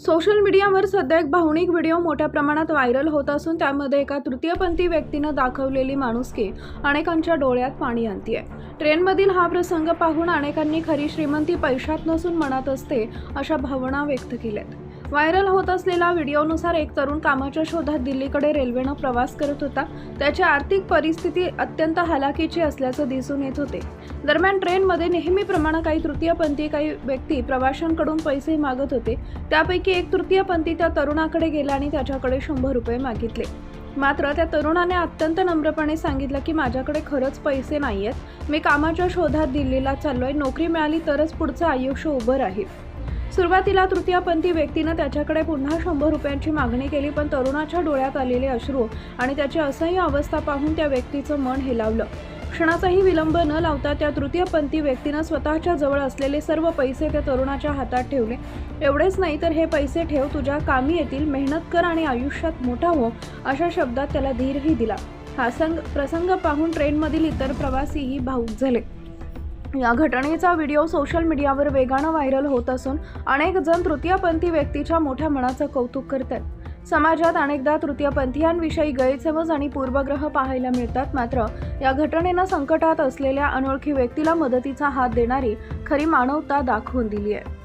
Social मीडियावर सध्या एक भावनिक व्हिडिओ मोठ्या प्रमाणात व्हायरल होत असून त्यामध्ये एका तृतीयपंथी व्यक्तीनं दाखवलेली माणुसकी अनेकांच्या डोळ्यात पाणी आणतीये। ट्रेनमधील हा प्रसंग पाहून अनेकांनी खरी श्रीमंती पैशात नसून मनात असते अशा भावना व्यक्त केल्यात। व्हायरल होत असलेल्या व्हिडिओनुसार एक तरुण कामाच्या शोधात दिल्लीकडे रेल्वेनं प्रवास करत होता। त्याची आर्थिक परिस्थिती अत्यंत हलाखीची असल्याचं दिसून येत होते। दरम्यान ट्रेनमध्ये नेहमीप्रमाणे काही व्यक्ती प्रवाशांकडून पैसे मागत होते। त्यापैकी एक तृतीयपंथी त्या तरुणाकडे गेला आणि त्याच्याकडे 100 रुपये मागितले। मात्र त्या तरुणाने अत्यंत नम्रपणे सांगितलं की माझ्याकडे खरंच पैसे नाहीयेत, मी कामाच्या शोधात दिल्लीला चाललोय, नोकरी मिळाली तरच पुढचं आयुष्य उभं राहील। सुरुवातीला तृतीयपंथी व्यक्तीने त्याच्याकडे पुन्हा 100 रुपयांची मागणी केली, पण तरुणाच्या डोळ्यात आलेले अश्रू आणि त्याची असह्य अवस्था पाहून त्या व्यक्तीचं मन हेलावलं। क्षणाचाही विलंब न लावता त्या तृतीयपंथी व्यक्तीने स्वतःच्या जवळ असलेले सर्व पैसे त्या तरुणाच्या हातात ठेवले। एवढेच नाही तर हे पैसे ठेव, तुझ्या कामी येतील, मेहनत कर आणि आयुष्यात मोठा हो, अशा शब्दात त्याला धीरही दिला। हा प्रसंग पाहून ट्रेनमधील इतर प्रवासीही भावुक झाले। या घटनेचा व्हिडिओ सोशल मीडियावर वेगानं व्हायरल होत असून अनेक जण तृतीयपंथी व्यक्तीच्या मोठ्या मनाचं कौतुक करतात। समाजात अनेकदा तृतीयपंथीयांविषयी गैरसमज आणि पूर्वग्रह पाहायला मिळतात, मात्र या घटनेनं संकटात असलेल्या अनोळखी व्यक्तीला मदतीचा हात देणारी खरी मानवता दाखवून दिली आहे।